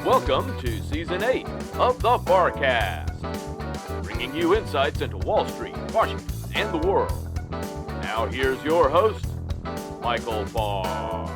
Welcome to Season 8 of the FarrCast, bringing you insights into Wall Street, Washington, and the world. Now here's your host, Michael Farr.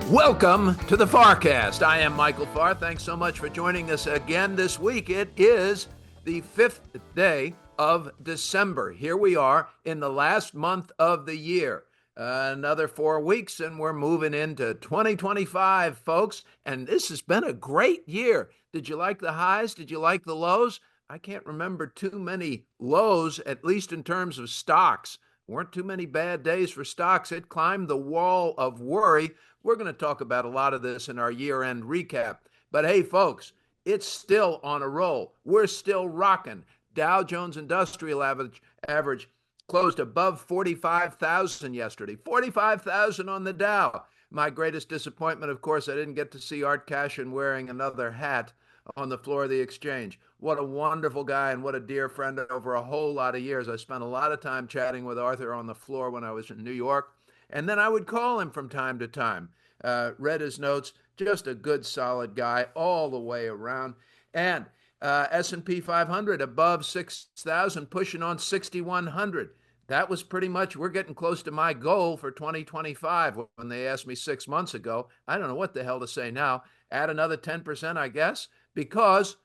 Welcome to the FarrCast. I am Michael Farr. Thanks so much for joining us again this week. It is the 5th day of December. Here we are in the last month of the year. Another 4 weeks and we're moving into 2025, folks. And this has been a great year. Did you like the highs? Did you like the lows? I can't remember too many lows, at least in terms of stocks. Weren't too many bad days for stocks. It climbed the wall of worry. We're going to talk about a lot of this in our year-end recap. But hey, folks, it's still on a roll. We're still rocking. Dow Jones Industrial average closed above 45,000 yesterday. 45,000 on the Dow. My greatest disappointment, of course, I didn't get to see Art Cashin wearing another hat on the floor of the exchange. What a wonderful guy and what a dear friend over a whole lot of years. I spent a lot of time chatting with Arthur on the floor when I was in New York. And then I would call him from time to time. Read his notes. Just a good, solid guy all the way around. And S&P 500 above 6,000, pushing on 6,100. That was pretty much, we're getting close to my goal for 2025. When they asked me 6 months ago, I don't know what the hell to say now. Add another 10%, I guess, because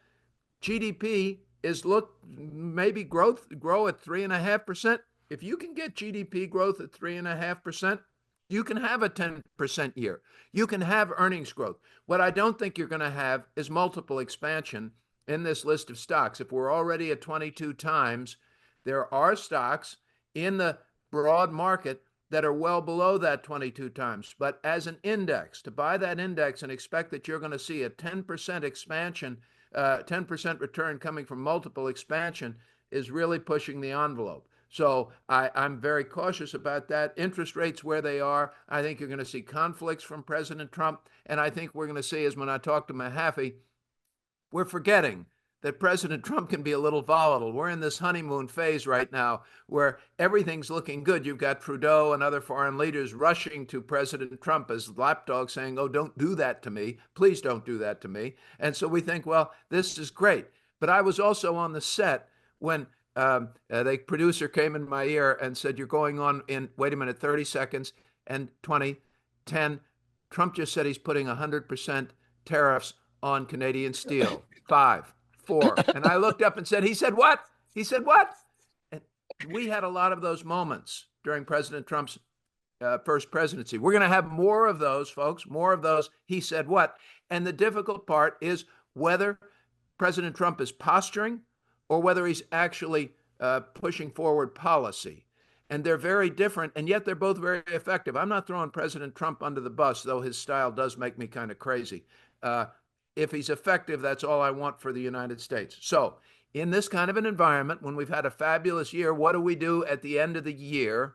GDP is maybe grow at 3.5%. If you can get GDP growth at 3.5%, you can have a 10% year. You can have earnings growth. What I don't think you're going to have is multiple expansion in this list of stocks. If we're already at 22 times, there are stocks in the broad market that are well below that 22 times. But as an index, to buy that index and expect that you're going to see a 10% expansion, 10% return coming from multiple expansion is really pushing the envelope. So I'm very cautious about that. Interest rates where they are, I think you're going to see conflicts from President Trump. And I think we're going to see, as when I talk to Mahaffee, we're forgetting that President Trump can be a little volatile. We're in this honeymoon phase right now where everything's looking good. You've got Trudeau and other foreign leaders rushing to President Trump as lapdogs saying, oh, don't do that to me. Please don't do that to me. And so we think, well, this is great. But I was also on the set when the producer came in my ear and said, you're going on in, wait a minute, 30 seconds and 20, 10. Trump just said he's putting 100% tariffs on Canadian steel. 5, 4. And I looked up and said, he said what? He said what? And we had a lot of those moments during President Trump's first presidency. We're going to have more of those, folks, more of those. He said what? And the difficult part is whether President Trump is posturing or whether he's actually pushing forward policy. And they're very different, and yet they're both very effective. I'm not throwing President Trump under the bus, though his style does make me kind of crazy. If he's effective, that's all I want for the United States. So in this kind of an environment, when we've had a fabulous year, what do we do at the end of the year?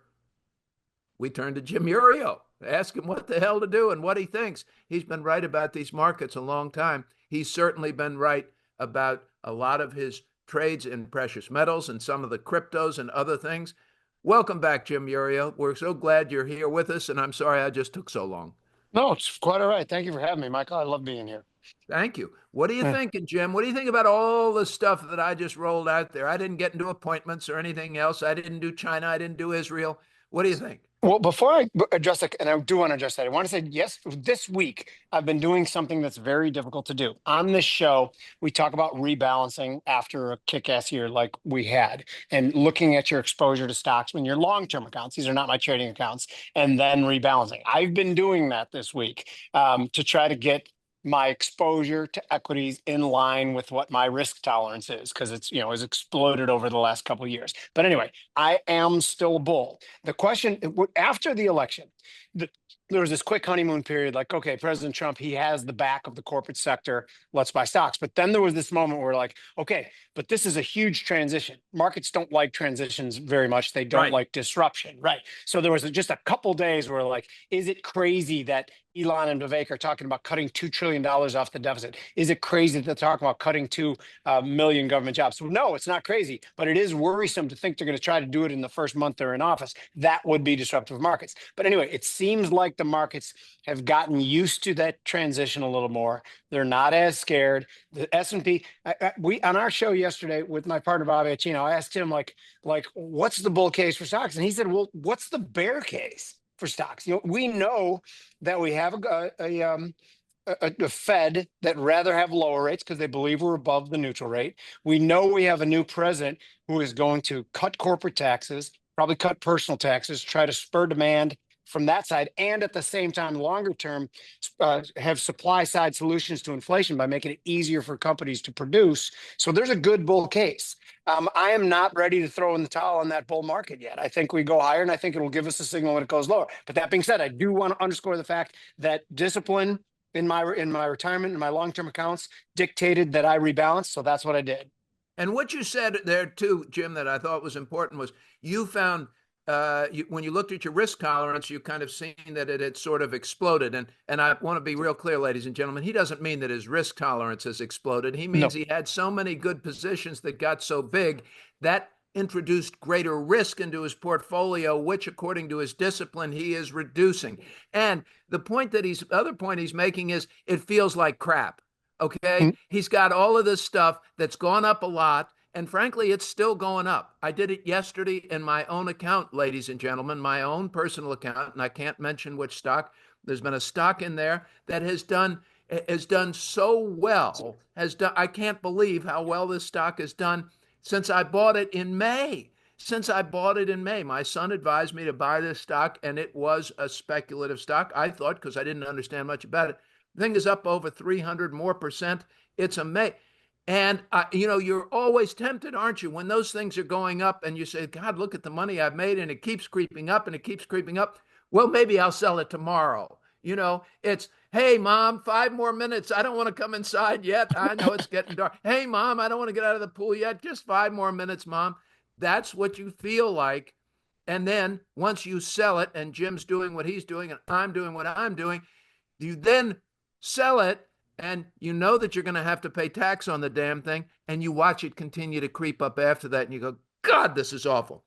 We turn to Jim Iuorio, ask him what the hell to do and what he thinks. He's been right about these markets a long time. He's certainly been right about a lot of his trades in precious metals and some of the cryptos and other things. Welcome back, Jim Iuorio. We're so glad you're here with us, and I'm sorry I just took so long. No, it's quite all right. Thank you for having me, Michael. I love being here. Thank you. What are you thinking, Jim? What do you think about all the stuff that I just rolled out there? I didn't get into appointments or anything else. I didn't do China. I didn't do Israel. What do you think? Well, before I address it, and I do want to address that, I want to say, yes, this week I've been doing something that's very difficult to do. On this show, we talk about rebalancing after a kick-ass year like we had, and looking at your exposure to stocks when your long-term accounts, these are not my trading accounts, and then rebalancing. I've been doing that this week to try to get my exposure to equities in line with what my risk tolerance is, because it's, has exploded over the last couple of years. But anyway, I am still a bull. The question after the election, there was this quick honeymoon period, like, okay, President Trump, he has the back of the corporate sector, let's buy stocks. But then there was this moment where like, okay, but this is a huge transition. Markets don't like transitions very much. They don't like disruption, right? So there was just a couple days where like, is it crazy that Elon and Vivek are talking about cutting $2 trillion off the deficit. Is it crazy that they're talking about cutting 2 million government jobs? So no, it's not crazy, but it is worrisome to think they're going to try to do it in the first month they're in office. That would be disruptive markets. But anyway, it seems like the markets have gotten used to that transition a little more. They're not as scared. The S&P, we on our show yesterday with my partner Bob Acino, I asked him like, what's the bull case for stocks? And he said, well, what's the bear case for stocks? We know that we have a Fed that rather have lower rates because they believe we're above the neutral rate. We know we have a new president who is going to cut corporate taxes, probably cut personal taxes, try to spur demand from that side, and at the same time, longer term, have supply side solutions to inflation by making it easier for companies to produce. So there's a good bull case. I am not ready to throw in the towel on that bull market yet. I think we go higher, and I think it will give us a signal when it goes lower. But that being said, I do want to underscore the fact that discipline in my retirement and my long-term accounts dictated that I rebalance. So that's what I did. And what you said there too, Jim, that I thought was important was you found when you looked at your risk tolerance, you kind of seen that it had sort of exploded. And I want to be real clear, ladies and gentlemen, he doesn't mean that his risk tolerance has exploded. He means he had so many good positions that got so big that introduced greater risk into his portfolio, which according to his discipline, he is reducing. And the other point he's making is it feels like crap. Okay. He's got all of this stuff that's gone up a lot. And frankly, it's still going up. I did it yesterday in my own account, ladies and gentlemen, my own personal account, and I can't mention which stock. There's been a stock in there that has done so well. I can't believe how well this stock has done since I bought it in May. My son advised me to buy this stock, and it was a speculative stock. I thought, because I didn't understand much about it, the thing is up over 300 more percent. It's amazing. And, you're always tempted, aren't you, when those things are going up and you say, God, look at the money I've made, and it keeps creeping up and it keeps creeping up. Well, maybe I'll sell it tomorrow. It's, hey, Mom, 5 more minutes. I don't want to come inside yet. I know it's getting dark. Hey, Mom, I don't want to get out of the pool yet. Just 5 more minutes, Mom. That's what you feel like. And then once you sell it, and Jim's doing what he's doing and I'm doing what I'm doing, you then sell it. And you know that you're going to have to pay tax on the damn thing, and you watch it continue to creep up after that, and you go, God, this is awful.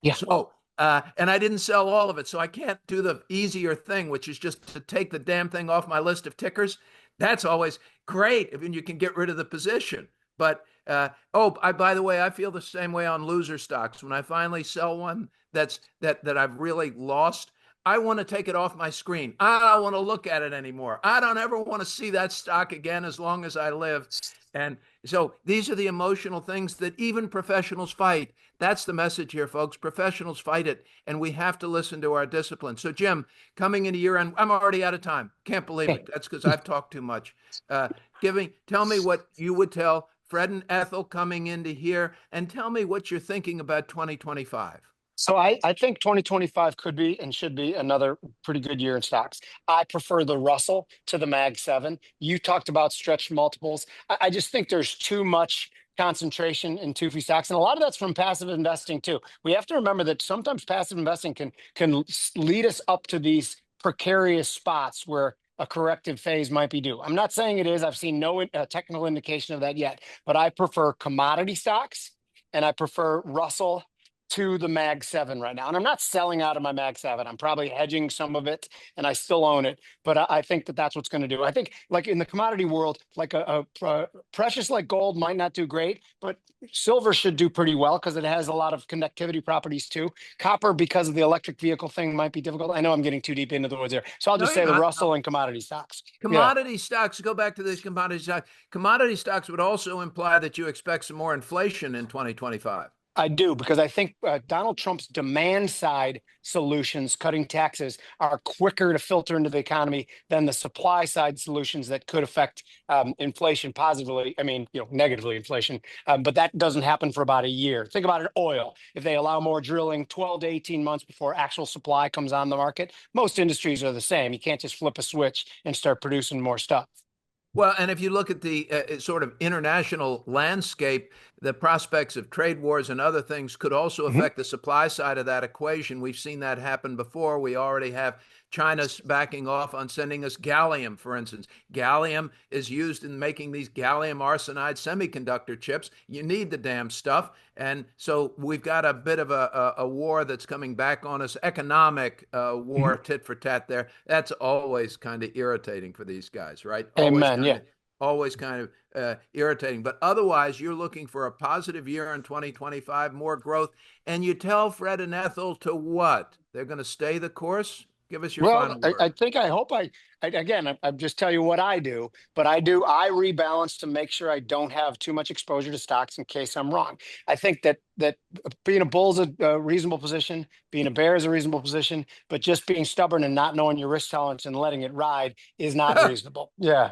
Yeah. So, and I didn't sell all of it, so I can't do the easier thing, which is just to take the damn thing off my list of tickers. That's always great if you can get rid of the position. But, by the way, I feel the same way on loser stocks. When I finally sell one that I've really lost, I want to take it off my screen. I don't want to look at it anymore. I don't ever want to see that stock again as long as I live. And so these are the emotional things that even professionals fight. That's the message here, folks. Professionals fight it, and we have to listen to our discipline. So, Jim, coming into year end, I'm already out of time. Can't believe it. That's because I've talked too much. Tell me what you would tell Fred and Ethel coming into here, and tell me what you're thinking about 2025. So I think 2025 could be and should be another pretty good year in stocks. I prefer the Russell to the Mag 7. You talked about stretched multiples. I just think there's too much concentration in too few stocks. And a lot of that's from passive investing too. We have to remember that sometimes passive investing can lead us up to these precarious spots where a corrective phase might be due. I'm not saying it is. I've seen no technical indication of that yet, but I prefer commodity stocks and I prefer Russell to the Mag 7 right now. And I'm not selling out of my Mag 7. I'm probably hedging some of it and I still own it. But I think that that's what's going to do. I think like in the commodity world, like a precious like gold might not do great, but silver should do pretty well because it has a lot of connectivity properties too. Copper, because of the electric vehicle thing, might be difficult. I know I'm getting too deep into the woods here. So I'll just say the Russell and commodity stocks. Commodity stocks, go back to this commodity stock. Commodity stocks would also imply that you expect some more inflation in 2025. I do, because I think Donald Trump's demand side solutions, cutting taxes, are quicker to filter into the economy than the supply side solutions that could affect inflation positively. Negatively inflation. But that doesn't happen for about a year. Think about it, oil. If they allow more drilling 12 to 18 months before actual supply comes on the market, most industries are the same. You can't just flip a switch and start producing more stuff. Well, and if you look at the sort of international landscape, the prospects of trade wars and other things could also affect the supply side of that equation. We've seen that happen before. We already have China's backing off on sending us gallium, for instance. Gallium is used in making these gallium arsenide semiconductor chips. You need the damn stuff. And so we've got a bit of a war that's coming back on us, economic war, tit for tat there. That's always kind of irritating for these guys, right? Amen. Yeah. Always kind of irritating. But otherwise, you're looking for a positive year in 2025, more growth. And you tell Fred and Ethel to what? They're going to stay the course? Give us your final word. I hope again, I just tell you what I do, but I rebalance to make sure I don't have too much exposure to stocks in case I'm wrong. I think that being a bull is a reasonable position, being a bear is a reasonable position, but just being stubborn and not knowing your risk tolerance and letting it ride is not reasonable. Yeah.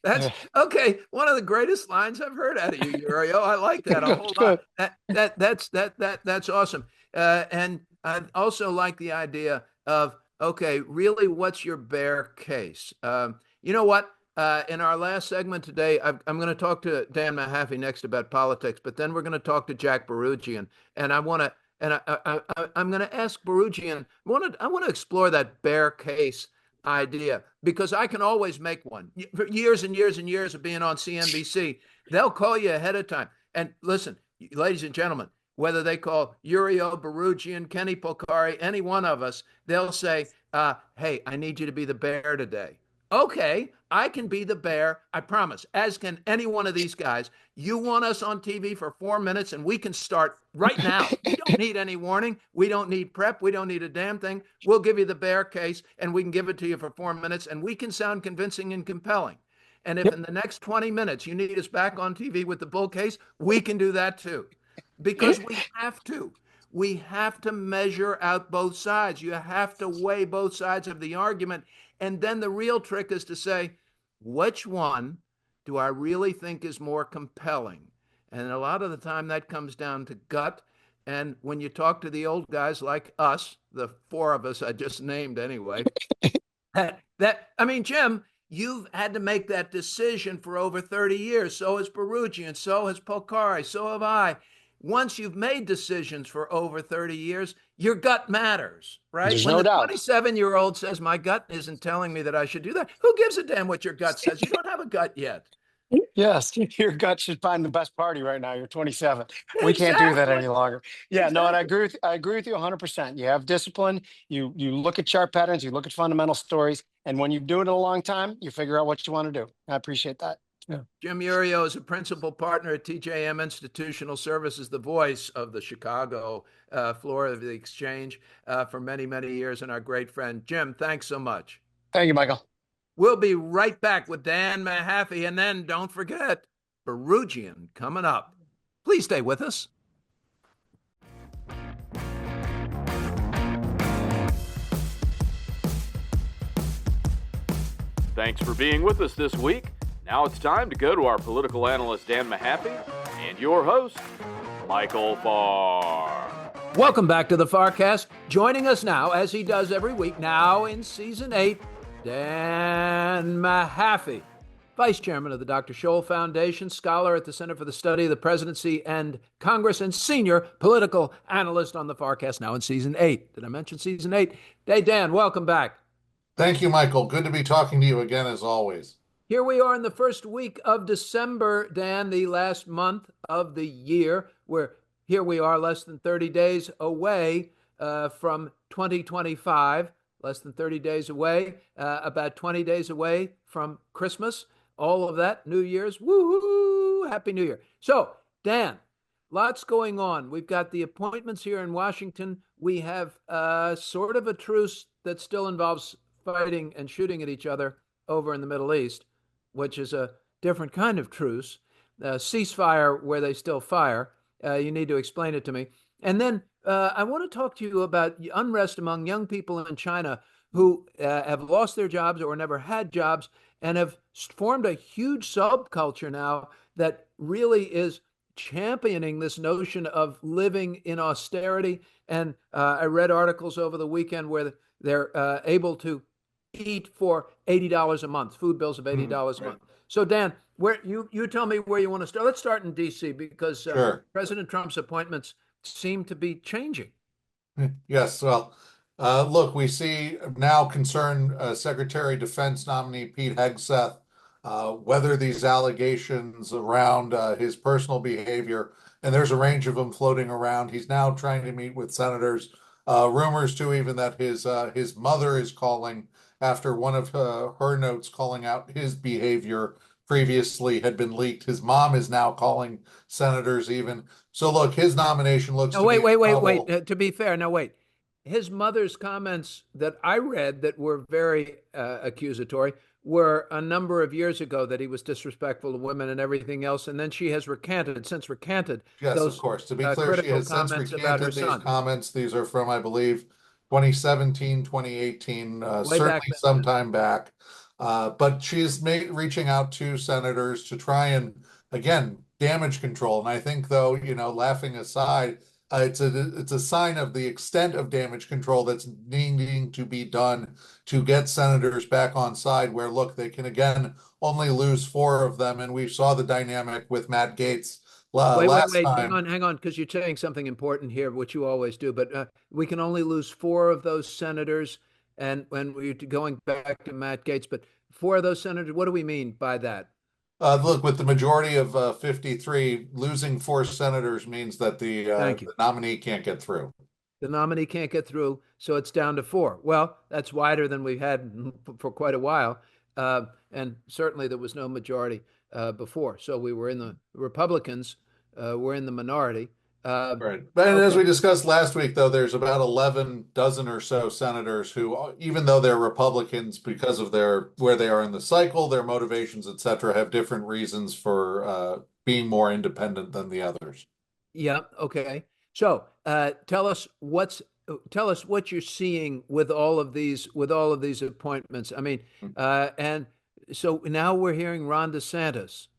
That's okay. One of the greatest lines I've heard out of you, Iuorio. I like that a whole lot. That's awesome. And I also like the idea of, okay, really, what's your bear case? You know what? In our last segment today, I'm going to talk to Dan Mahaffee next about politics, but then we're going to talk to Jack Bouroudjian, and I'm going to ask Bouroudjian. I want to explore that bear case idea because I can always make one. For years and years and years of being on CNBC, they'll call you ahead of time. And listen, ladies and gentlemen, whether they call Iuorio, Bouroudjian, Kenny Polcari, any one of us, they'll say, hey, I need you to be the bear today. Okay, I can be the bear, I promise, as can any one of these guys. You want us on TV for 4 minutes and we can start right now. We don't need any warning. We don't need prep. We don't need a damn thing. We'll give you the bear case and we can give it to you for 4 minutes and we can sound convincing and compelling. And if in the next 20 minutes you need us back on TV with the bull case, we can do that too. Because we have to. We have to measure out both sides. You have to weigh both sides of the argument. And then the real trick is to say, which one do I really think is more compelling? And a lot of the time that comes down to gut. And when you talk to the old guys like us, the four of us I just named anyway, Jim, you've had to make that decision for over 30 years. So has Bouroudjian, so has Polcari, so have I. Once you've made decisions for over 30 years, your gut matters, right? There's when no the doubt. 27-year-old says, my gut isn't telling me that I should do that, who gives a damn what your gut says? You don't have a gut yet. Yes, your gut should find the best party right now. You're 27. We can't do that any longer. Yeah, no, and I agree with you 100%. You have discipline. You look at chart patterns. You look at fundamental stories, and when you do it a long time, you figure out what you want to do. I appreciate that. Yeah. Jim Iuorio is a principal partner at TJM Institutional Services, the voice of the Chicago floor of the exchange for many, many years, and our great friend. Jim, thanks so much. Thank you, Michael. We'll be right back with Dan Mahaffee, and then don't forget, Bouroudjian coming up. Please stay with us. Thanks for being with us this week. Now it's time to go to our political analyst, Dan Mahaffee, and your host, Michael Farr. Welcome back to the FarrCast. Joining us now, as he does every week, now in Season 8, Dan Mahaffee, Vice Chairman of the Dr. Scholl Foundation, scholar at the Center for the Study of the Presidency and Congress, and senior political analyst on the FarrCast, now in Season 8. Did I mention Season 8? Hey, Dan, welcome back. Thank you, Michael. Good to be talking to you again, as always. Here we are in the first week of December, Dan, the last month of the year. Here we are less than 30 days away from 2025, less than 30 days away, about 20 days away from Christmas, all of that, New Year's, woo-hoo, Happy New Year. So, Dan, lots going on. We've got the appointments here in Washington. We have sort of a truce that still involves fighting and shooting at each other over in the Middle East, which is a different kind of truce, ceasefire where they still fire. You need to explain it to me. And then I want to talk to you about unrest among young people in China who have lost their jobs or never had jobs and have formed a huge subculture now that really is championing this notion of living in austerity. And I read articles over the weekend where they're able to eat for $80 a month, food bills of $80 a month. So Dan, where you tell me where you want to start. Let's start in DC because Sure. President Trump's appointments seem to be changing. Yes, well, Look, we see now concerned Secretary of Defense nominee Pete Hegseth whether these allegations around his personal behavior, and there's a range of them floating around. He's now trying to meet with senators. Rumors too, even that his mother is calling after one of her notes calling out his behavior previously had been leaked. His mom is now calling senators even. So look, his nomination looks No, to be in wait. trouble. To be fair, no, wait. His mother's comments that I read that were very accusatory were a number of years ago that he was disrespectful to women and everything else. And then she has since recanted Yes, of those course. To be clear, she critical has since comments about her recanted these son comments. These are from, I believe, 2017, 2018, way back certainly then. some time back. But she's reaching out to senators to try and, again, damage control. And I think, though, laughing aside, it's a sign of the extent of damage control that's needing to be done to get senators back on side where, look, they can, again, only lose four of them. And we saw the dynamic with Matt Gaetz last Wait. time. Hang on, because you're saying something important here, which you always do. But we can only lose four of those senators. And when we're going back to Matt Gaetz, but four of those senators, what do we mean by that? Look, with the majority of 53, losing four senators means that Thank you. the nominee can't get through. The nominee can't get through, so it's down to four. Well, that's wider than we've had for quite a while. And certainly there was no majority before. So we were in the Republicans were in the minority. Right. But as we discussed last week, though, there's about 11 dozen or so senators who, even though they're Republicans, because of where they are in the cycle, their motivations, et cetera, have different reasons for being more independent than the others. Yeah. Okay. So tell us what you're seeing with all of these appointments. I mean, and so now we're hearing Ron DeSantis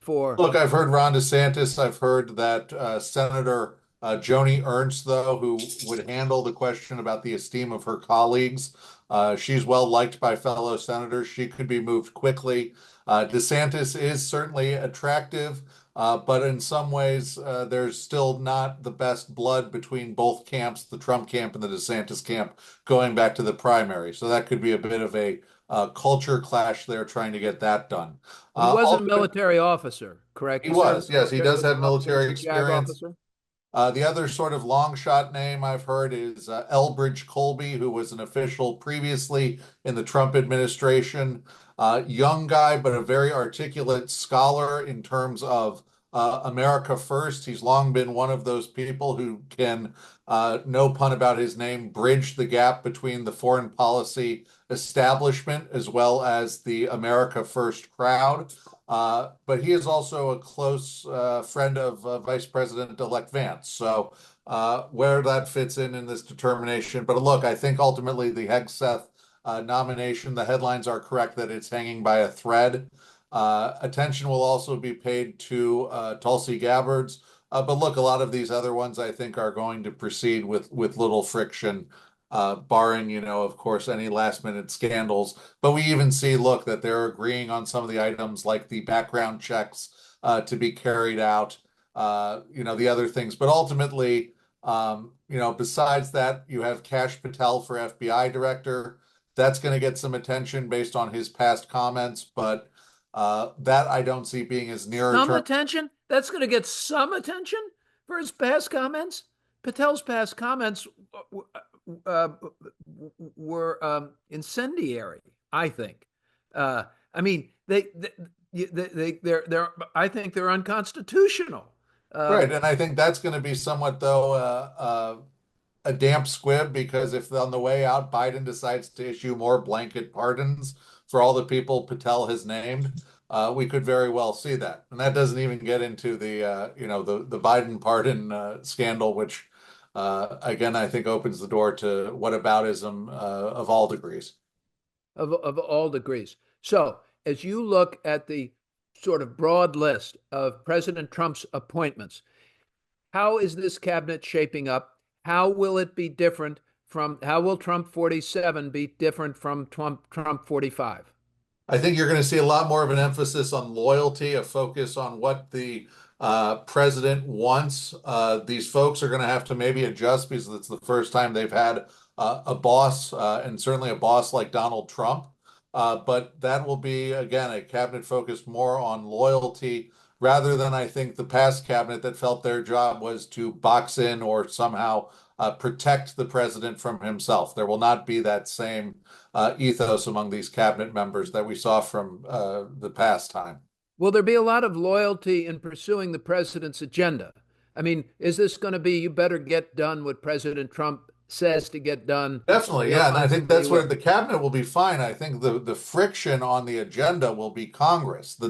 for Look, I've heard Ron DeSantis. I've heard that Senator Joni Ernst, though, who would handle the question about the esteem of her colleagues. She's well liked by fellow senators. She could be moved quickly. DeSantis is certainly attractive, but in some ways, there's still not the best blood between both camps, the Trump camp and the DeSantis camp, going back to the primary. So that could be a bit of a culture clash there trying to get that done. he was a Ultimately, military officer, correct? he He served was, as a yes, he does have officer, military as a JAG experience. officer. The other sort of long shot name I've heard is Elbridge Colby, who was an official previously in the Trump administration. Young guy, but a very articulate scholar in terms of America First. He's long been one of those people who can, no pun about his name, bridge the gap between the foreign policy establishment as well as the America First crowd. But he is also a close friend of Vice President-elect Vance. So where that fits in this determination. But look, I think ultimately the Hegseth nomination, the headlines are correct that it's hanging by a thread. Attention will also be paid to Tulsi Gabbard's. But look, a lot of these other ones I think are going to proceed with little friction, barring, of course, any last minute scandals. But we even see, look, that they're agreeing on some of the items like the background checks to be carried out, the other things. But ultimately, besides that, you have Kash Patel for FBI director. That's going to get some attention based on his past comments, but that I don't see being as near Some term. attention? That's going to get some attention for his past comments? Patel's past comments were incendiary, I think. I mean, they're I think they're unconstitutional. Right, and I think that's going to be somewhat, though, a damp squib because if on the way out Biden decides to issue more blanket pardons for all the people Patel has named, we could very well see that. And that doesn't even get into the Biden pardon scandal, which again I think opens the door to whataboutism of all degrees. Of all degrees. So as you look at the sort of broad list of President Trump's appointments, how is this cabinet shaping up? How will it be different how will Trump 47 be different from Trump 45? I think you're going to see a lot more of an emphasis on loyalty, a focus on what the president wants. These folks are going to have to maybe adjust because it's the first time they've had a boss, and certainly a boss like Donald Trump. But that will be, again, a cabinet focused more on loyalty rather than, I think, the past cabinet that felt their job was to box in or somehow protect the president from himself. There will not be that same ethos among these cabinet members that we saw from the past time. Will there be a lot of loyalty in pursuing the president's agenda? I mean, is this going to be you better get done what President Trump says to get done? Definitely, And yeah, and I otherwise think that's you where will. the cabinet will be fine. I think the friction on the agenda will be Congress, the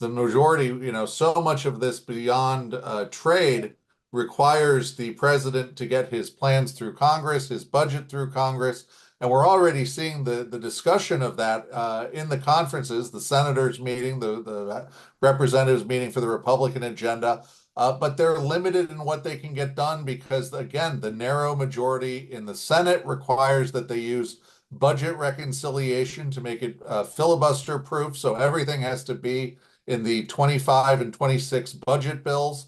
majority. So much of this beyond trade requires the president to get his plans through Congress, his budget through Congress, and we're already seeing the discussion of that in the conferences, the senators meeting, the representatives meeting for the Republican agenda. But they're limited in what they can get done because, again, the narrow majority in the Senate requires that they use budget reconciliation to make it filibuster proof. So everything has to be in the 25 and 26 budget bills.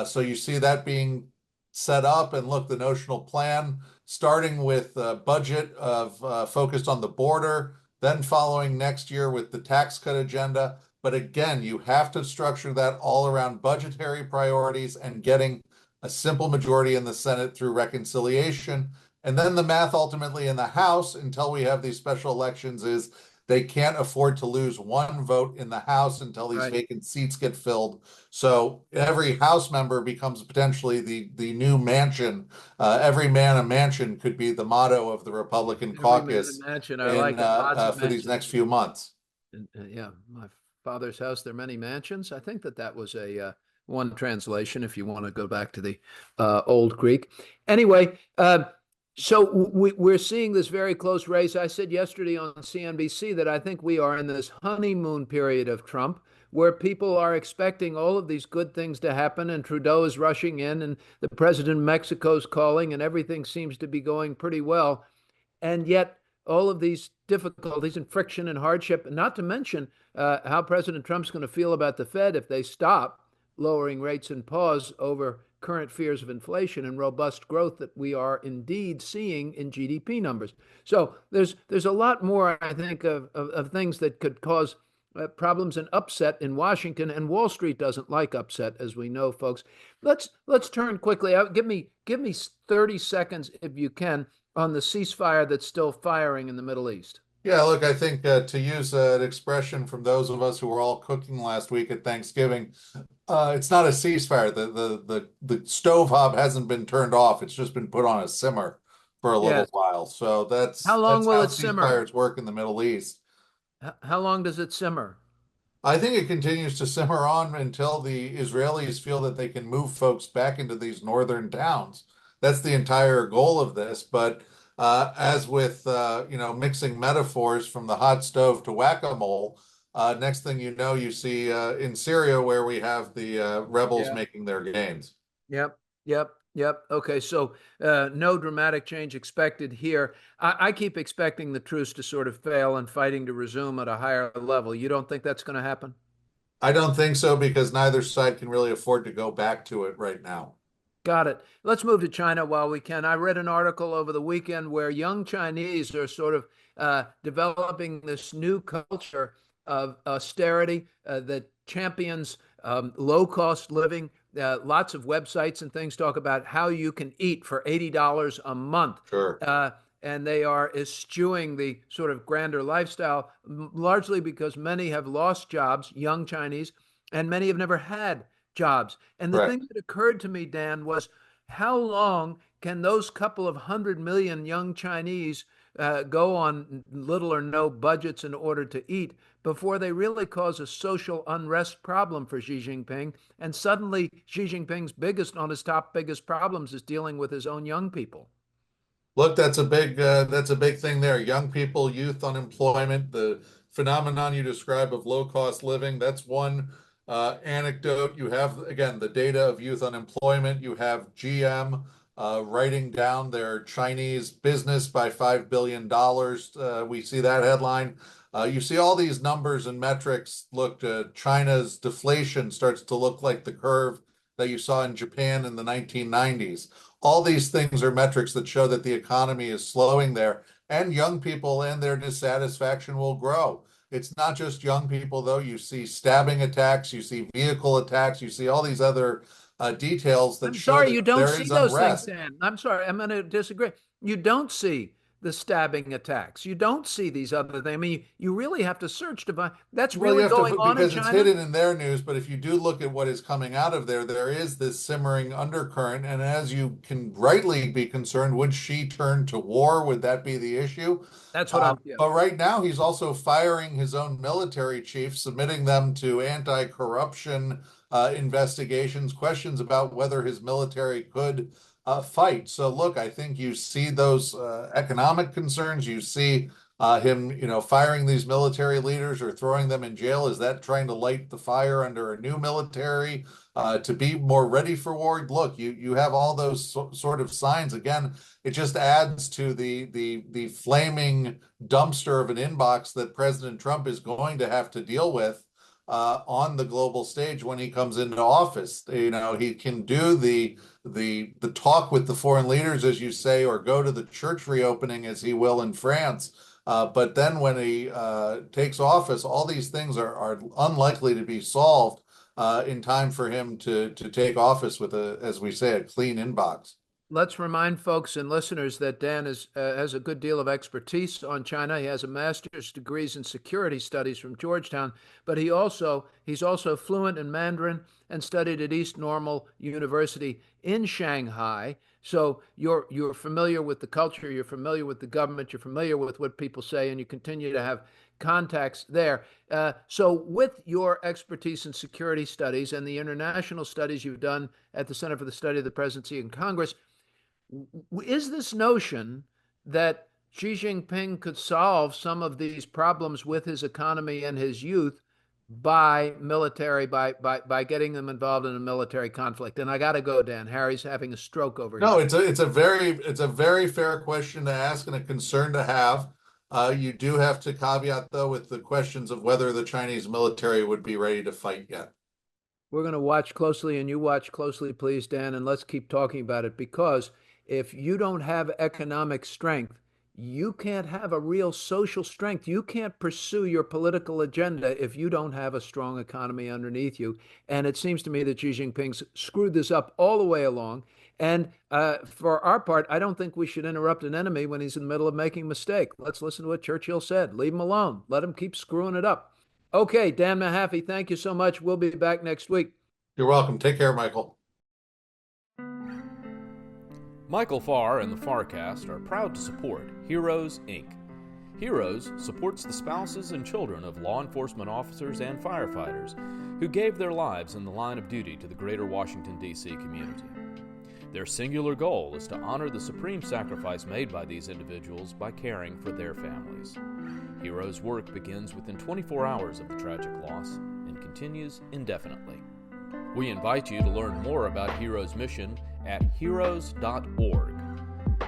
So you see that being set up. And look, the notional plan, starting with a budget of focused on the border, then following next year with the tax cut agenda. But again, you have to structure that all around budgetary priorities and getting a simple majority in the Senate through reconciliation. And then the math ultimately in the House, until we have these special elections, is they can't afford to lose one vote in the House until these Right. vacant seats get filled. So every House member becomes potentially the new Manchin. Every man a Manchin could be the motto of the Republican Every man caucus a mansion. I in like it. Lots of for these mansions. next few months. Yeah, my father's house, there are many mansions. I think that was a one translation if you want to go back to the old Greek. Anyway, so we're seeing this very close race. I said yesterday on CNBC that I think we are in this honeymoon period of Trump where people are expecting all of these good things to happen and Trudeau is rushing in and the president of Mexico's calling and everything seems to be going pretty well. And yet all of these difficulties and friction and hardship, not to mention how President Trump's going to feel about the Fed if they stop lowering rates and pause over current fears of inflation and robust growth that we are indeed seeing in GDP numbers. So there's a lot more, I think, of things that could cause problems and upset in Washington, and Wall Street doesn't like upset, as we know, folks. Let's turn quickly out. Give me 30 seconds if you can on the ceasefire that's still firing in the Middle East. Yeah, look, I think to use an expression from those of us who were all cooking last week at Thanksgiving, it's not a ceasefire. The stove hob hasn't been turned off. It's just been put on a simmer for a little Yes. while. So How long that's will how it simmer? ceasefires work in the Middle East. How long does it simmer? I think it continues to simmer on until the Israelis feel that they can move folks back into these northern towns. That's the entire goal of this. But as with mixing metaphors from the hot stove to whack-a-mole, next thing you know, you see in Syria where we have the rebels Yeah. making their gains. Yep. Yep. Yep. Okay. So no dramatic change expected here. I keep expecting the truce to sort of fail and fighting to resume at a higher level. You don't think that's going to happen? I don't think so because neither side can really afford to go back to it right now. Got it. Let's move to China while we can. I read an article over the weekend where young Chinese are sort of developing this new culture of austerity that champions low cost living. Lots of websites and things talk about how you can eat for $80 a month. Sure. And they are eschewing the sort of grander lifestyle, largely because many have lost jobs, young Chinese, and many have never had jobs. And the thing Correct. that occurred to me, Dan, was how long can those couple of 100 million young Chinese go on little or no budgets in order to eat before they really cause a social unrest problem for Xi Jinping? And suddenly, Xi Jinping's top biggest problems is dealing with his own young people. Look, that's a big thing there. Young people, youth unemployment, the phenomenon you describe of low cost living. That's one anecdote. You have again the data of youth unemployment. You have GM writing down their Chinese business by $5 billion. We see that headline. You see all these numbers and metrics. Look, China's deflation starts to look like the curve that you saw in Japan in the 1990s. All these things are metrics that show that the economy is slowing there, and young people and their dissatisfaction will grow. It's not just young people, though. You see stabbing attacks, you see vehicle attacks, you see all these other details that I'm show sorry, that you don't there see is those things, unrest. Dan. I'm sorry, I'm going to disagree. You don't see the stabbing attacks. You don't see these other things. I mean, you really have to search to find that's Well, you really have going to, on in because it's China. hidden in their news, but if you do look at what is coming out of there, there is this simmering undercurrent. And as you can rightly be concerned, would Xi turn to war? Would that be the issue? That's what I'm. Yeah. But right now, he's also firing his own military chiefs, submitting them to anti-corruption investigations, questions about whether his military could fight. So, look, I think you see those economic concerns. You see him, firing these military leaders or throwing them in jail. Is that trying to light the fire under a new military to be more ready for war? Look, you have all those sort of signs. Again, it just adds to the flaming dumpster of an inbox that President Trump is going to have to deal with on the global stage when he comes into office. He can do the talk with the foreign leaders, as you say, or go to the church reopening, as he will in France. But then when he takes office, all these things are unlikely to be solved in time for him to take office with as we say, a clean inbox. Let's remind folks and listeners that Dan has a good deal of expertise on China. He has a master's degrees in security studies from Georgetown, but he's also fluent in Mandarin and studied at East Normal University in Shanghai. So you're familiar with the culture, you're familiar with the government, you're familiar with what people say, and you continue to have contacts there. So with your expertise in security studies and the international studies you've done at the Center for the Study of the Presidency and Congress, is this notion that Xi Jinping could solve some of these problems with his economy and his youth by getting them involved in a military conflict? And I got to go, Dan. Harry's having a stroke over No, here. it's a very fair question to ask and a concern to have. You do have to caveat, though, with the questions of whether the Chinese military would be ready to fight yet. We're going to watch closely, and you watch closely, please, Dan, and let's keep talking about it, because if you don't have economic strength, you can't have a real social strength. You can't pursue your political agenda if you don't have a strong economy underneath you. And it seems to me that Xi Jinping's screwed this up all the way along. And for our part, I don't think we should interrupt an enemy when he's in the middle of making a mistake. Let's listen to what Churchill said. Leave him alone. Let him keep screwing it up. Okay, Dan Mahaffee, thank you so much. We'll be back next week. You're welcome. Take care, Michael. Michael Farr and the FarrCast are proud to support Heroes, Inc. Heroes supports the spouses and children of law enforcement officers and firefighters who gave their lives in the line of duty to the greater Washington, D.C. community. Their singular goal is to honor the supreme sacrifice made by these individuals by caring for their families. Heroes' work begins within 24 hours of the tragic loss and continues indefinitely. We invite you to learn more about Heroes' mission at heroes.org.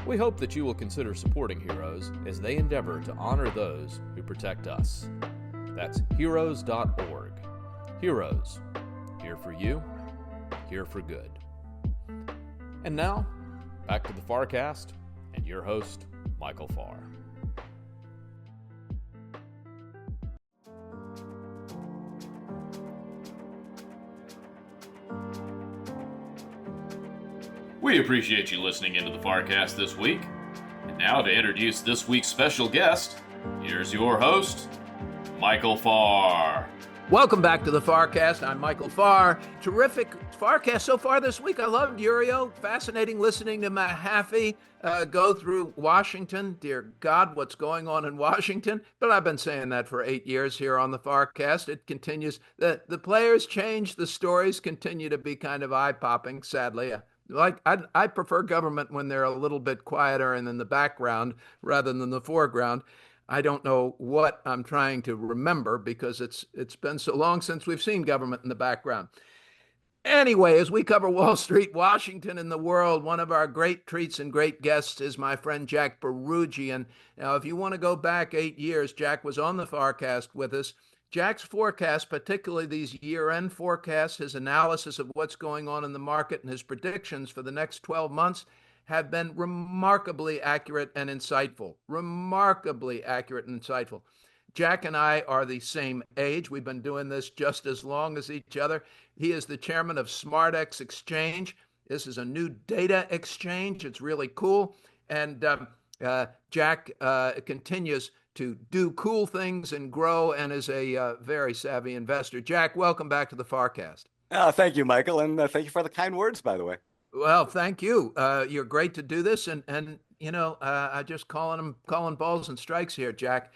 We hope that you will consider supporting Heroes as they endeavor to honor those who protect us. That's heroes.org. Heroes, here for you, here for good. And now, back to the FarrCast and your host, Michael Farr. We appreciate you listening into the FarrCast this week. And now to introduce this week's special guest, here's your host, Michael Farr. Welcome back to the FarrCast. I'm Michael Farr. Terrific FarrCast so far this week. I loved Iuorio. Fascinating listening to Mahaffee go through Washington. Dear God, what's going on in Washington? But I've been saying that for 8 years here on the FarrCast. It continues. The players change. The stories continue to be kind of eye-popping, sadly. I prefer government when they're a little bit quieter and in the background rather than the foreground. I don't know what I'm trying to remember because it's been so long since we've seen government in the background. Anyway, as we cover Wall Street, Washington, and the world, one of our great treats and great guests is my friend Jack Bouroudjian. Now, if you want to go back 8 years, Jack was on the FarrCast with us Jack's forecast, particularly these year-end forecasts, his analysis of what's going on in the market and his predictions for the next 12 months have been remarkably accurate and insightful. Remarkably accurate and insightful. Jack and I are the same age. We've been doing this just as long as each other. He is the chairman of SmartX Exchange. This is a new data exchange. It's really cool. And Jack continues to do cool things and grow and is a very savvy investor. Jack, welcome back to the FarrCast. Thank you, Michael, and thank you for the kind words, by the way. Well, thank you. You're great to do this, and I just calling balls and strikes here, Jack.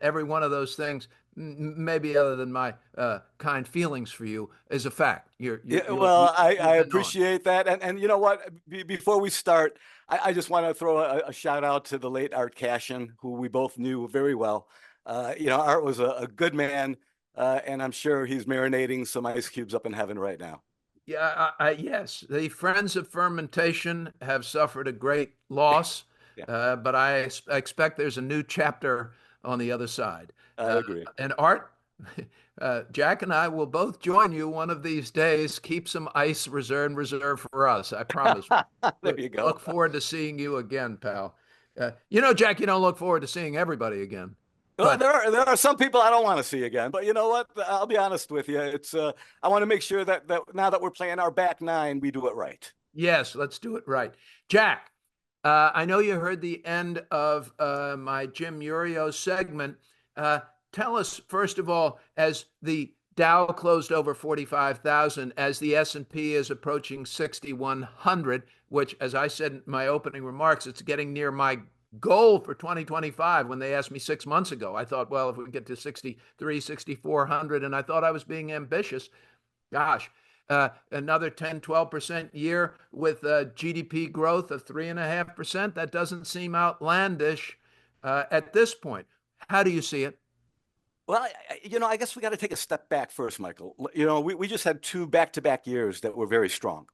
Every one of those things, maybe other than my kind feelings for you, is a fact. I appreciate that, and you know what? Before we start, I just want to throw a shout out to the late Art Cashin, who we both knew very well. Art was a good man, and I'm sure he's marinating some ice cubes up in heaven right now. Yeah, yes. The Friends of Fermentation have suffered a great loss, yeah. But I expect there's a new chapter on the other side. I agree. And Art, Jack and I will both join you one of these days. Keep some ice reserve for us. I promise. There you go. Look forward to seeing you again, pal. Jack, you don't look forward to seeing everybody again. Well, there are some people I don't want to see again, but you know what? I'll be honest with you. It's I want to make sure that now that we're playing our back nine, we do it right. Yes, let's do it right. Jack, I know you heard the end of my Jim Iuorio segment. Tell us, first of all, as the Dow closed over 45,000, as the S&P is approaching 6,100, which, as I said in my opening remarks, it's getting near my goal for 2025. When they asked me 6 months ago, I thought, well, if we get to 63, 6,400, and I thought I was being ambitious. Gosh, another 10, 12% year with GDP growth of 3.5%. That doesn't seem outlandish at this point. How do you see it? Well, I guess we got to take a step back first, Michael. We just had 2 back-to-back years that were very strong.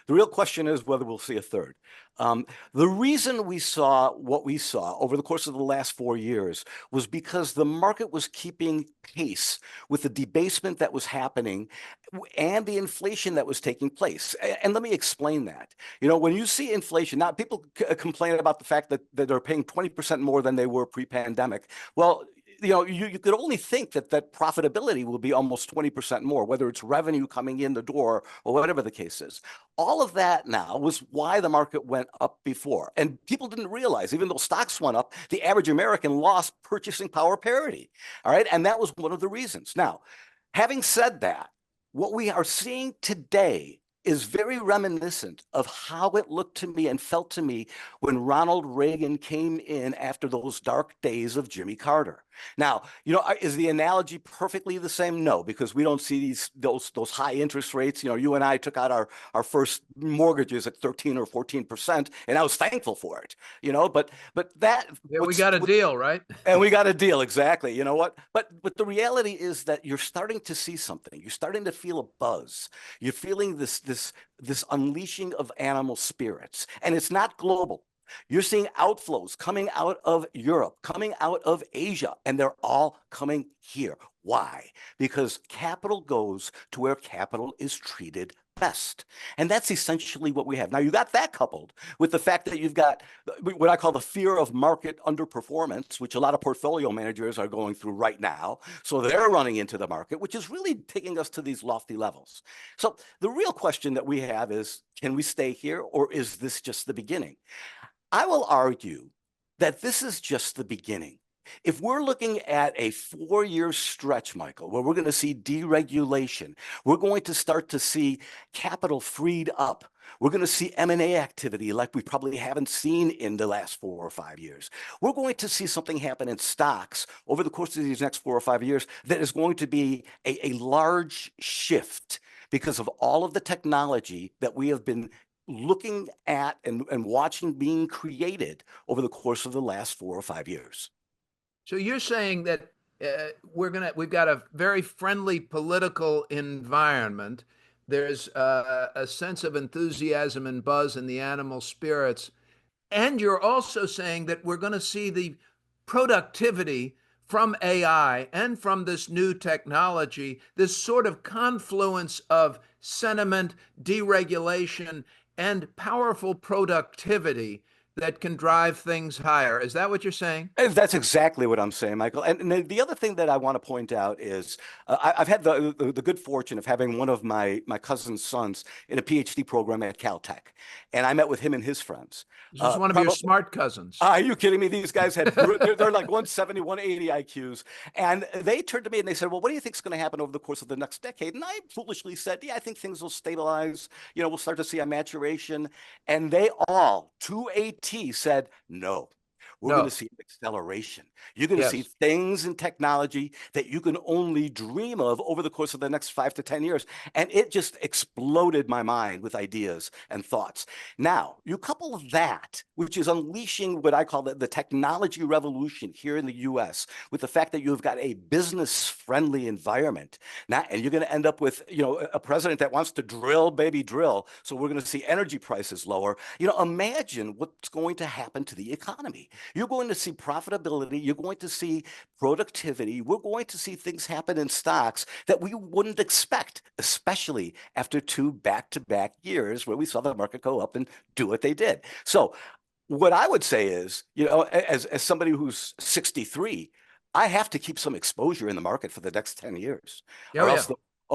The real question is whether we'll see a third. The reason we saw what we saw over the course of the last 4 years was because the market was keeping pace with the debasement that was happening and the inflation that was taking place. And let me explain that. When you see inflation, now people complain about the fact that they're paying 20% more than they were pre-pandemic. Well, you could only think that profitability will be almost 20% more, whether it's revenue coming in the door or whatever the case is. All of that now was why the market went up before. And people didn't realize, even though stocks went up, the average American lost purchasing power parity. All right. And that was one of the reasons. Now, having said that, what we are seeing today is very reminiscent of how it looked to me and felt to me when Ronald Reagan came in after those dark days of Jimmy Carter. Now, is the analogy perfectly the same? No, because we don't see those high interest rates. You and I took out our first mortgages at 13 or 14%, and I was thankful for it. But that we got a deal, right? And we got a deal, exactly. You know what? But the reality is that you're starting to see something. You're starting to feel a buzz. You're feeling this unleashing of animal spirits, and it's not global. You're seeing outflows coming out of Europe, coming out of Asia, and they're all coming here. Why? Because capital goes to where capital is treated best. And that's essentially what we have. Now, you got that coupled with the fact that you've got what I call the fear of market underperformance, which a lot of portfolio managers are going through right now. So they're running into the market, which is really taking us to these lofty levels. So the real question that we have is, can we stay here, or is this just the beginning? I will argue that this is just the beginning. If we're looking at a 4-year stretch, Michael, where we're going to see deregulation, we're going to start to see capital freed up. We're going to see M&A activity like we probably haven't seen in the last 4 or 5 years. We're going to see something happen in stocks over the course of these next 4 or 5 years that is going to be a large shift because of all of the technology that we have been looking at and watching being created over the course of the last 4 or 5 years. So you're saying that we've got a very friendly political environment. There's a sense of enthusiasm and buzz in the animal spirits. And you're also saying that we're going to see the productivity from AI and from this new technology, this sort of confluence of sentiment, deregulation, and powerful productivity that can drive things higher. Is that what you're saying? And that's exactly what I'm saying, Michael. And the other thing that I want to point out is I've had the good fortune of having one of my cousin's sons in a PhD program at Caltech, and I met with him and his friends. This is one of your smart cousins. Are you kidding me? These guys they're like 170, 180 IQs. And they turned to me and they said, well, what do you think is going to happen over the course of the next decade? And I foolishly said, yeah, I think things will stabilize. We'll start to see a maturation. And they all, to a T, said, no. We're going to see an acceleration. You're going to see things in technology that you can only dream of over the course of the next 5 to 10 years. And it just exploded my mind with ideas and thoughts. Now, you couple that, which is unleashing what I call the technology revolution here in the US, with the fact that you've got a business-friendly environment. Now, and you're going to end up with, a president that wants to drill, baby, drill. So we're going to see energy prices lower. Imagine what's going to happen to the economy. You're going to see profitability. You're going to see productivity. We're going to see things happen in stocks that we wouldn't expect, especially after 2 back-to-back years where we saw the market go up and do what they did. So what I would say is, as somebody who's 63, I have to keep some exposure in the market for the next 10 years, or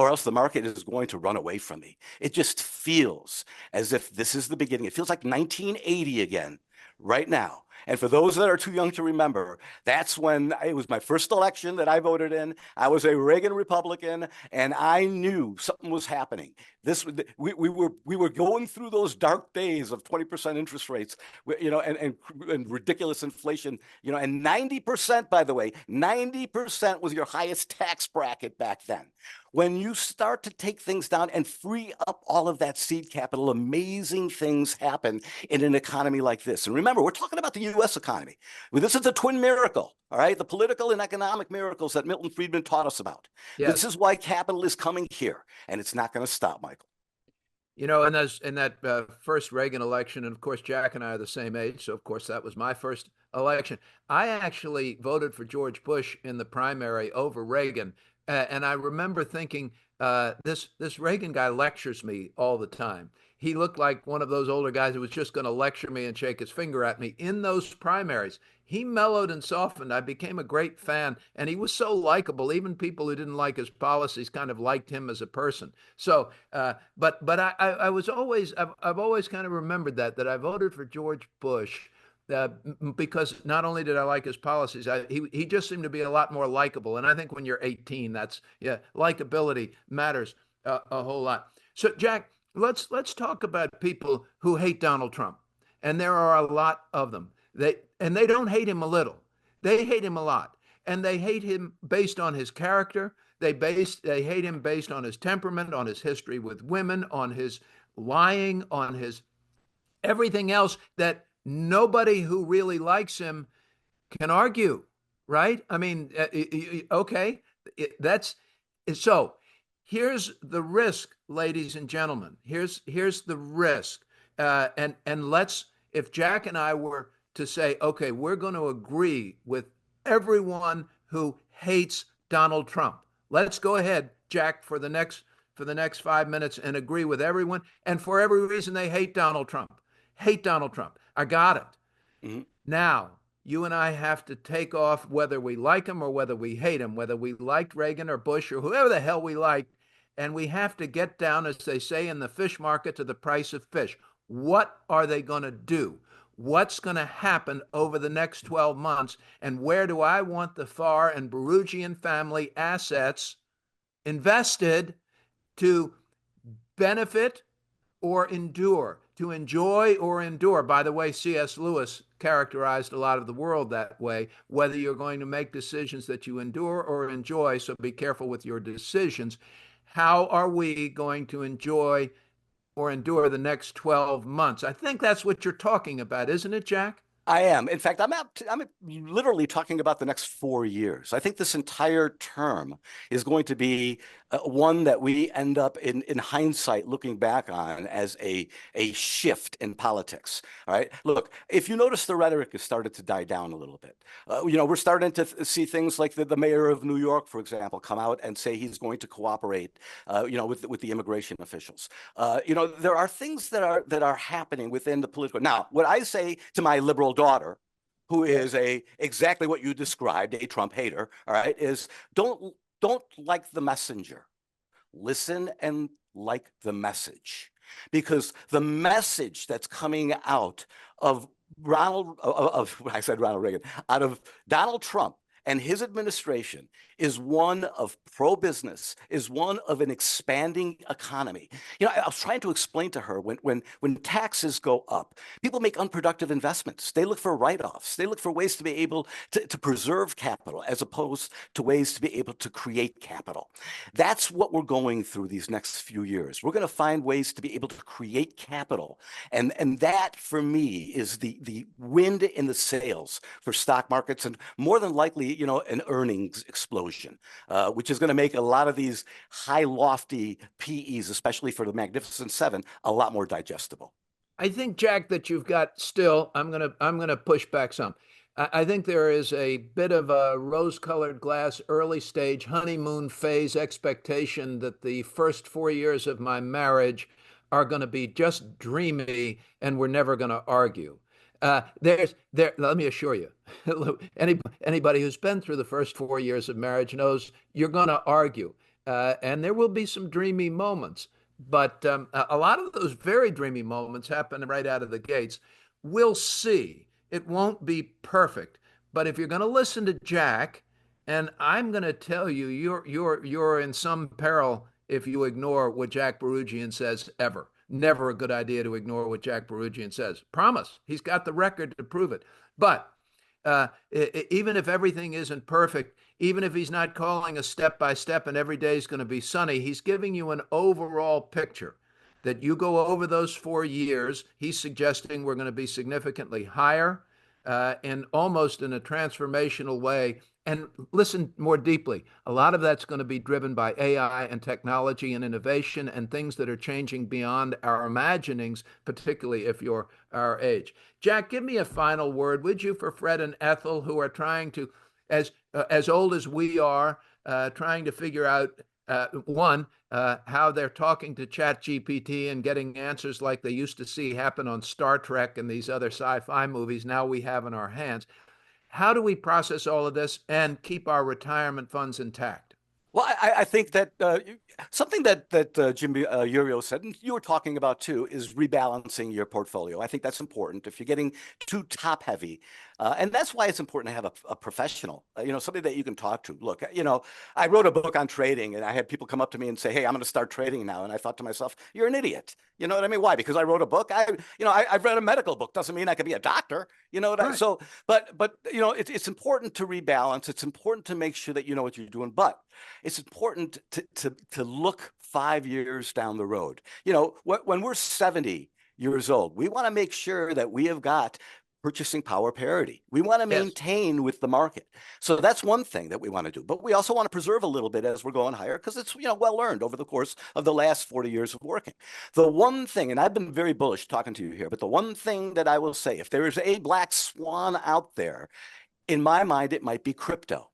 else the market is going to run away from me. It just feels as if this is the beginning. It feels like 1980 again right now. And for those that are too young to remember, that's when it was my first election that I voted in. I was a Reagan Republican, and I knew something was happening. We were going through those dark days of 20% interest rates, and ridiculous inflation, and 90%, by the way, 90% was your highest tax bracket back then. When you start to take things down and free up all of that seed capital, amazing things happen in an economy like this. And remember, we're talking about the U.S. economy. This is a twin miracle, all right? The political and economic miracles that Milton Friedman taught us about. Yes. This is why capital is coming here, and it's not going to stop, Michael. In that first Reagan election, and of course, Jack and I are the same age, so of course that was my first election. I actually voted for George Bush in the primary over Reagan. And I remember thinking, this Reagan guy lectures me all the time. He looked like one of those older guys who was just going to lecture me and shake his finger at me in those primaries. He mellowed and softened. I became a great fan, and he was so likable. Even people who didn't like his policies kind of liked him as a person. So, but I've always kind of remembered that I voted for George Bush. Because not only did I like his policies, he just seemed to be a lot more likable. And I think when you're 18, likability matters a whole lot. So, Jack, let's talk about people who hate Donald Trump, and there are a lot of them. They don't hate him a little; they hate him a lot, and they hate him based on his character. They hate him based on his temperament, on his history with women, on his lying, on his everything else that nobody who really likes him can argue, right? I mean, okay, that's so. Here's the risk, ladies and gentlemen. Here's the risk, and let's. If Jack and I were to say, okay, we're going to agree with everyone who hates Donald Trump. Let's go ahead, Jack, for the next 5 minutes and agree with everyone, and for every reason they hate Donald Trump. Hate Donald Trump. I got it. Mm-hmm. Now, you and I have to take off whether we like him or whether we hate him, whether we liked Reagan or Bush or whoever the hell we like, and we have to get down, as they say in the fish market, to the price of fish. What are they going to do? What's going to happen over the next 12 months? And where do I want the Farr and Bouroudjian family assets invested to benefit or endure? To enjoy or endure. By the way, C.S. Lewis characterized a lot of the world that way, whether you're going to make decisions that you endure or enjoy, so be careful with your decisions. How are we going to enjoy or endure the next 12 months? I think that's what you're talking about, isn't it, Jack? I am. In fact, I'm literally talking about the next 4 years. I think this entire term is going to be one that we end up in hindsight looking back on as a shift in politics. All right. Look, if you notice, the rhetoric has started to die down a little bit. We're starting to see things like the mayor of New York, for example, come out and say he's going to cooperate, with the immigration officials. There are things that are happening within the political. Now, what I say to my liberal daughter, who is exactly what you described, a Trump hater, all right, is don't like the messenger. Listen and like the message, because the message that's coming out of I said Ronald Reagan, out of Donald Trump and his administration is one of pro-business, is one of an expanding economy. I was trying to explain to her when taxes go up, people make unproductive investments. They look for write-offs. They look for ways to be able to preserve capital as opposed to ways to be able to create capital. That's what we're going through these next few years. We're going to find ways to be able to create capital. And that, for me, is the wind in the sails for stock markets, and more than likely, an earnings explosion. Which is going to make a lot of these high, lofty PEs, especially for the Magnificent Seven, a lot more digestible. I think, Jack, that you've got still. I'm gonna push back some. I think there is a bit of a rose-colored glass, early stage honeymoon phase expectation that the first 4 years of my marriage are going to be just dreamy, and we're never going to argue. Let me assure you, anybody who's been through the first 4 years of marriage knows you're going to argue, and there will be some dreamy moments. But a lot of those very dreamy moments happen right out of the gates. We'll see. It won't be perfect, but if you're going to listen to Jack, and I'm going to tell you, you're in some peril if you ignore what Jack Bouroudjian says ever. Never a good idea to ignore what Jack Bouroudjian says. Promise. He's got the record to prove it. But even if everything isn't perfect, even if he's not calling a step by step and every day is going to be sunny, he's giving you an overall picture that you go over those 4 years. He's suggesting we're going to be significantly higher and almost in a transformational way. And listen more deeply. A lot of that's going to be driven by AI and technology and innovation and things that are changing beyond our imaginings, particularly if you're our age. Jack, give me a final word, would you, for Fred and Ethel, who are trying to, as old as we are, trying to figure out, how they're talking to ChatGPT and getting answers like they used to see happen on Star Trek and these other sci-fi movies now we have in our hands. How do we process all of this and keep our retirement funds intact? Well, I think that something that Jim Iuorio said, and you were talking about too, is rebalancing your portfolio. I think that's important. If you're getting too top heavy, and that's why it's important to have a professional, somebody that you can talk to. Look, I wrote a book on trading, and I had people come up to me and say, "Hey, I'm going to start trading now." And I thought to myself, "You're an idiot." You know what I mean? Why? Because I wrote a book. I've read a medical book. Doesn't mean I could be a doctor. You know what Right. but it's important to rebalance. It's important to make sure that you know what you're doing. But it's important to look 5 years down the road. When we're 70 years old, we want to make sure that we have got purchasing power parity. We want to maintain with the market. So that's one thing that we want to do. But we also want to preserve a little bit as we're going higher, because it's well earned over the course of the last 40 years of working. The one thing, and I've been very bullish talking to you here, but the one thing that I will say, if there is a black swan out there, in my mind, it might be crypto.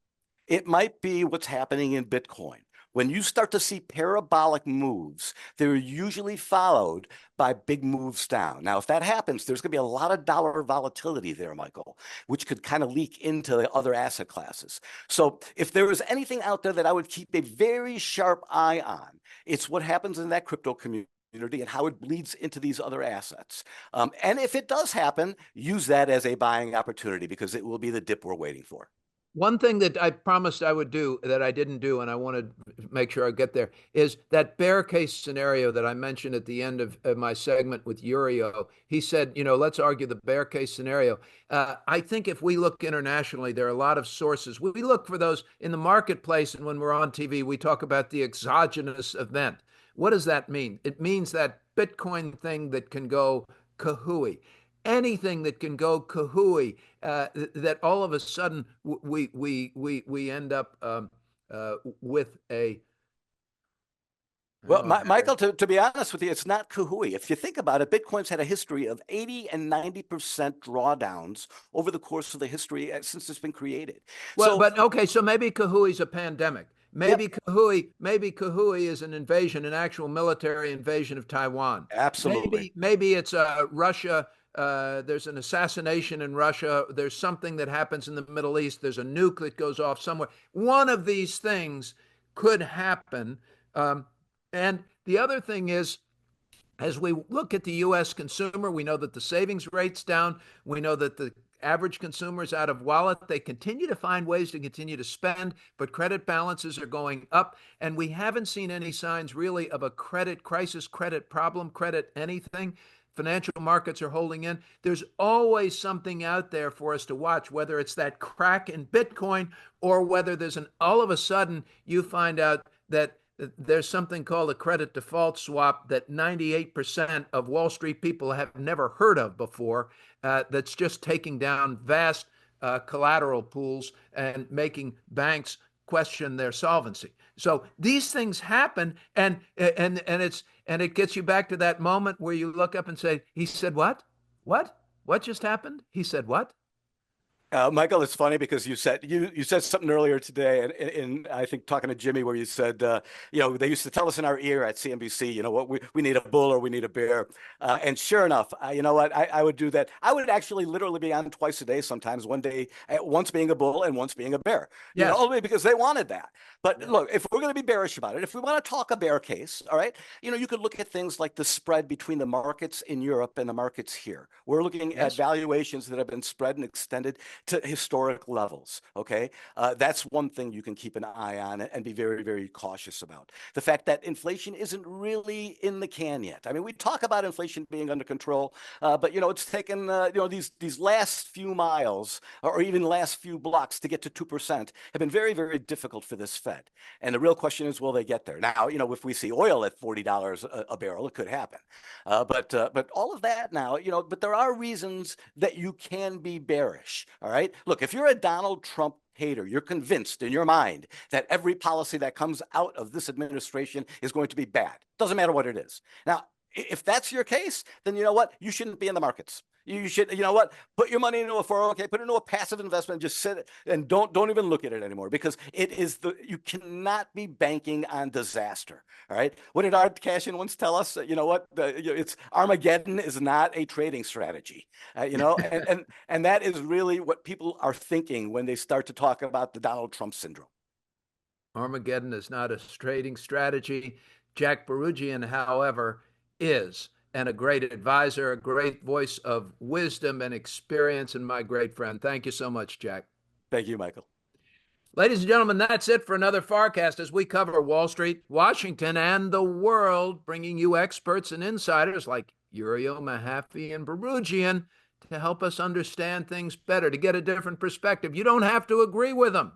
It might be what's happening in Bitcoin. When you start to see parabolic moves, they're usually followed by big moves down. Now, if that happens, there's going to be a lot of dollar volatility there, Michael, which could kind of leak into the other asset classes. So if there is anything out there that I would keep a very sharp eye on, it's what happens in that crypto community and how it bleeds into these other assets. And if it does happen, use that as a buying opportunity, because it will be the dip we're waiting for. One thing that I promised I would do that I didn't do, and I want to make sure I get there, is that bear case scenario that I mentioned at the end of my segment with Iuorio. He said, let's argue the bear case scenario. I think if we look internationally, there are a lot of sources. We look for those in the marketplace, and when we're on TV, we talk about the exogenous event. What does that mean? It means that Bitcoin thing that can go kahooey. Anything that can go kahooey, that all of a sudden we end up with a Well, Oh, Michael, to be honest with you, it's not Kahooey. If you think about it, Bitcoin's had a history of 80 and 90% drawdowns over the course of the history since it's been created. well, So, but okay, so maybe Kahooey's a pandemic. yep, Maybe Kahooey is an invasion, an actual military invasion of Taiwan. absolutely. Maybe it's Russia. There's an assassination in Russia. There's something that happens in the Middle East. There's a nuke that goes off somewhere. One of these things could happen. Um, and the other thing is, as we look at the U.S. consumer, we know that the savings rate's down. We know that the average consumer is out of wallet. They continue to find ways to continue to spend, but credit balances are going up. And we haven't seen any signs really of a credit crisis, credit problem, credit anything. Financial markets are holding in. There's always something out there for us to watch, whether it's that crack in Bitcoin or whether there's all of a sudden you find out that there's something called a credit default swap that 98% of Wall Street people have never heard of before, that's just taking down vast collateral pools and making banks question their solvency. So these things happen, and it gets you back to that moment where you look up and say, "He said what? What just happened? He said what?" Michael, it's funny because you said something earlier today, and I think talking to Jimmy, where you said, they used to tell us in our ear at CNBC, what we need a bull or we need a bear, and sure enough, you know what, I would do that. I would actually literally be on twice a day, sometimes one day, once being a bull and once being a bear, Yes. only because they wanted that. But look, if we're going to be bearish about it, if we want to talk a bear case, all right, you could look at things like the spread between the markets in Europe and the markets here. We're looking at valuations that have been spread and extended to historic levels. Okay. That's one thing you can keep an eye on and be very, very cautious about. The fact that inflation isn't really in the can yet. I mean, we talk about inflation being under control, but it's taken, these last few miles or even last few blocks to get to 2% have been very, very difficult for this Fed. And the real question is, will they get there? Now, if we see oil at $40 a barrel, it could happen. But all of that now, but there are reasons that you can be bearish. All right. Look, if you're a Donald Trump hater, you're convinced in your mind that every policy that comes out of this administration is going to be bad. Doesn't matter what it is. Now, if that's your case, then you know what? You shouldn't be in the markets. You should, put your money into a 401k, put it into a passive investment, just sit it and don't even look at it anymore, because you cannot be banking on disaster. All right. What did Art Cashin once tell us? It's Armageddon is not a trading strategy, and that is really what people are thinking when they start to talk about the Donald Trump syndrome. Armageddon is not a trading strategy. Jack Bouroudjian, however, is, and a great advisor, a great voice of wisdom and experience, and my great friend. Thank you so much, Jack. Thank you, Michael. Ladies and gentlemen, that's it for another FarrCast as we cover Wall Street, Washington, and the world, bringing you experts and insiders like Iuorio, Mahaffee, and Bouroudjian to help us understand things better, to get a different perspective. You don't have to agree with them.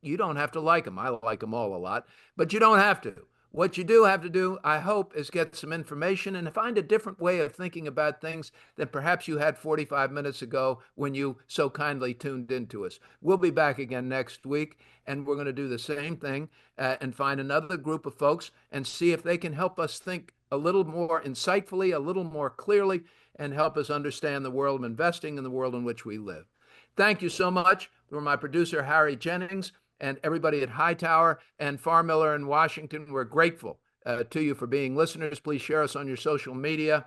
You don't have to like them. I like them all a lot, but you don't have to. What you do have to do, I hope, is get some information and find a different way of thinking about things than perhaps you had 45 minutes ago when you so kindly tuned into us. We'll be back again next week, and we're going to do the same thing and find another group of folks and see if they can help us think a little more insightfully, a little more clearly, and help us understand the world of investing and the world in which we live. Thank you so much. For my producer, Harry Jennings, and everybody at Hightower and Farr Miller in Washington, we're grateful to you for being listeners. Please share us on your social media.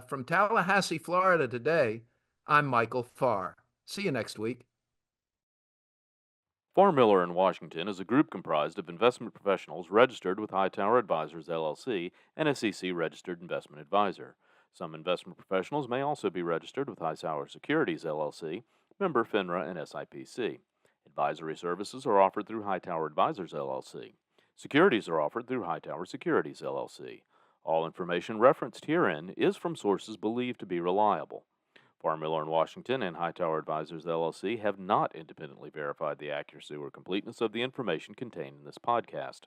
From Tallahassee, Florida today, I'm Michael Farr. See you next week. Farr Miller in Washington is a group comprised of investment professionals registered with Hightower Advisors, LLC, and SEC-registered investment advisor. Some investment professionals may also be registered with Hightower Securities, LLC, member FINRA and SIPC. Advisory services are offered through Hightower Advisors, LLC. Securities are offered through Hightower Securities, LLC. All information referenced herein is from sources believed to be reliable. Farr Miller in Washington and Hightower Advisors, LLC have not independently verified the accuracy or completeness of the information contained in this podcast.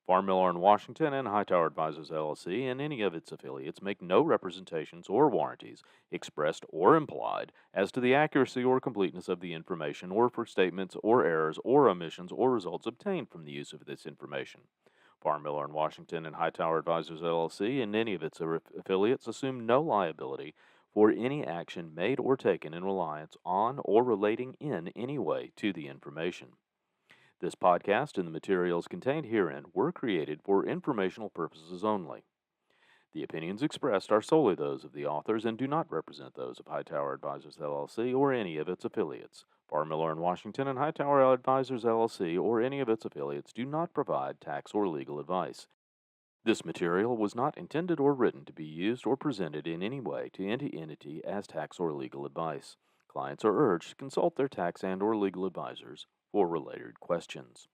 Farr Miller in Washington and Hightower Advisors, LLC, and any of its affiliates make no representations or warranties, expressed or implied, as to the accuracy or completeness of the information or for statements or errors or omissions or results obtained from the use of this information. Farr Miller and Washington and Hightower Advisors LLC and any of its affiliates assume no liability for any action made or taken in reliance on or relating in any way to the information. This podcast and the materials contained herein were created for informational purposes only. The opinions expressed are solely those of the authors and do not represent those of Hightower Advisors LLC or any of its affiliates. Farr Miller and Washington and Hightower Advisors LLC or any of its affiliates do not provide tax or legal advice. This material was not intended or written to be used or presented in any way to any entity as tax or legal advice. Clients are urged to consult their tax and or legal advisors for related questions.